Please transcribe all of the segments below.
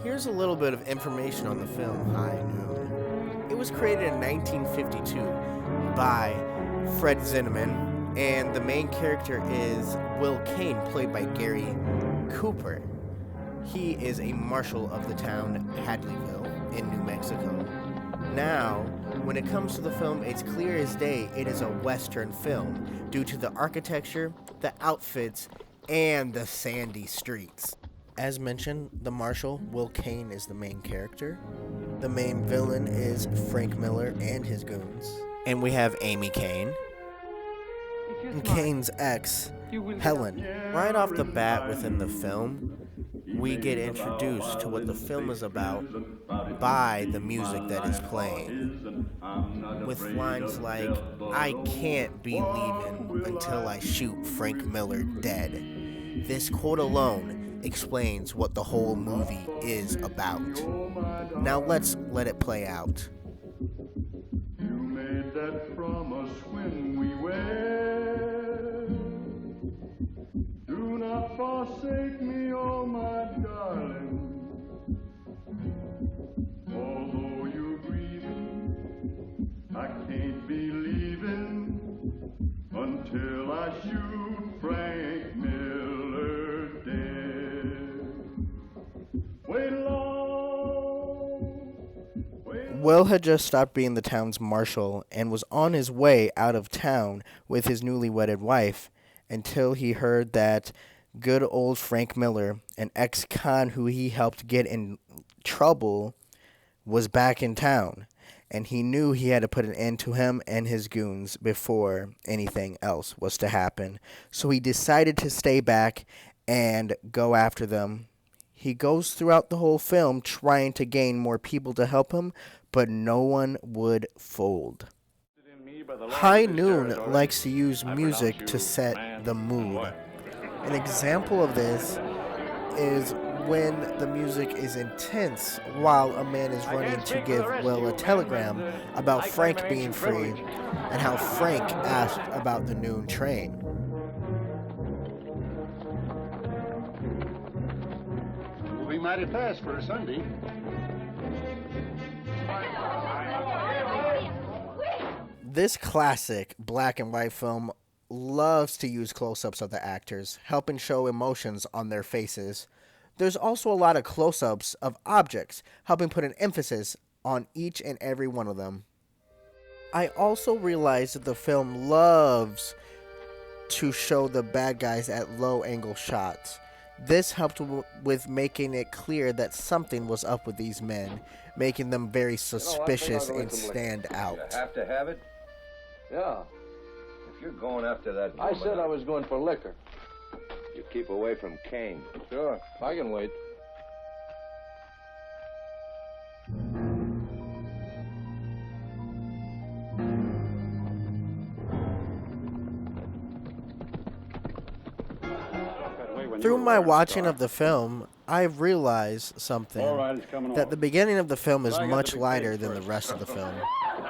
Here's a little bit of information on the film High Noon. It was created in 1952 by Fred Zinnemann, and the main character is Will Kane, played by Gary Cooper. He is a marshal of the town Hadleyville in New Mexico. Now, when it comes to the film, it's clear as day it is a Western film due to the architecture, the outfits, and the sandy streets. As mentioned, the marshal, Will Kane, is the main character. The main villain is Frank Miller and his goons. And we have Amy Kane and Kane's ex, Helen. Right off the bat within the film, we get introduced to what the film is about by the music that is playing. With lines like, "I can't be leaving until I shoot Frank Miller dead." This quote alone explains what the whole movie is about. Now let's let it play out. You made that promise when we wed. Do not forsake me, oh my darling. Although you're grieving, I can't be leaving until I shoot Frank Miller dead. Wait long. Will had just stopped being the town's marshal and was on his way out of town with his newly wedded wife until he heard that good old Frank Miller, an ex-con who he helped get in trouble, was back in town, and he knew he had to put an end to him and his goons before anything else was to happen. So he decided to stay back and go after them. He goes throughout the whole film trying to gain more people to help him, but no one would fold. High Noon likes to use music to set the mood. An example of this is when the music is intense while a man is running to give Will a telegram about Frank being free and how Frank asked about the noon train. Moving mighty fast for a Sunday. This classic black and white film loves to use close-ups of the actors, helping show emotions on their faces. There's also a lot of close-ups of objects, helping put an emphasis on each and every one of them. I also realized that the film loves to show the bad guys at low-angle shots. This helped with making it clear that something was up with these men, making them very suspicious and stand out. You have to have it? Yeah. If you're going after that I woman, said I was going for liquor. you keep away from Kane. Sure, I can wait. Through my watching of the film, I realized something, that the beginning of the film is much lighter than the rest of the film.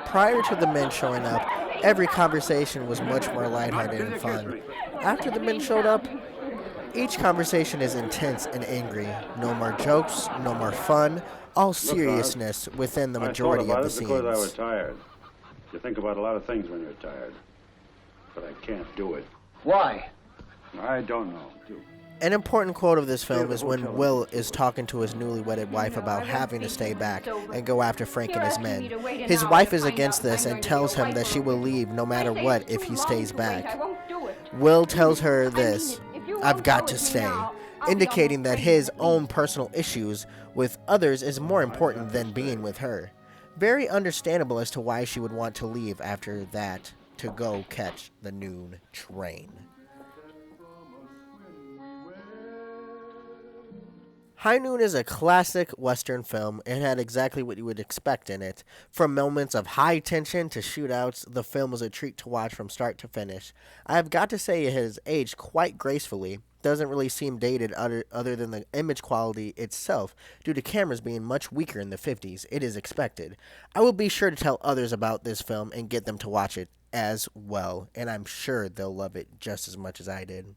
Prior to the men showing up, every conversation was much more lighthearted and fun. After the men showed up, each conversation is intense and angry. No more jokes, no more fun, all seriousness within the majority of the Because I was scenes. tired. You think about a lot of things when you're tired. But I can't do it. Why? I don't know. An important quote of this film is when Will is talking to his newly wedded wife about having to stay back and go after Frank and his men. His wife is against this and tells him that she will leave no matter what if he stays back. Will tells her this, "I've got to stay," indicating that his own personal issues with others is more important than being with her. Very understandable as to why she would want to leave after that to go catch the noon train. High Noon is a classic Western film and had exactly what you would expect in it. From moments of high tension to shootouts, the film was a treat to watch from start to finish. I have got to say it has aged quite gracefully. Doesn't really seem dated other than the image quality itself, due to cameras being much weaker in the 50s. It is expected. I will be sure to tell others about this film and get them to watch it as well, and I'm sure they'll love it just as much as I did.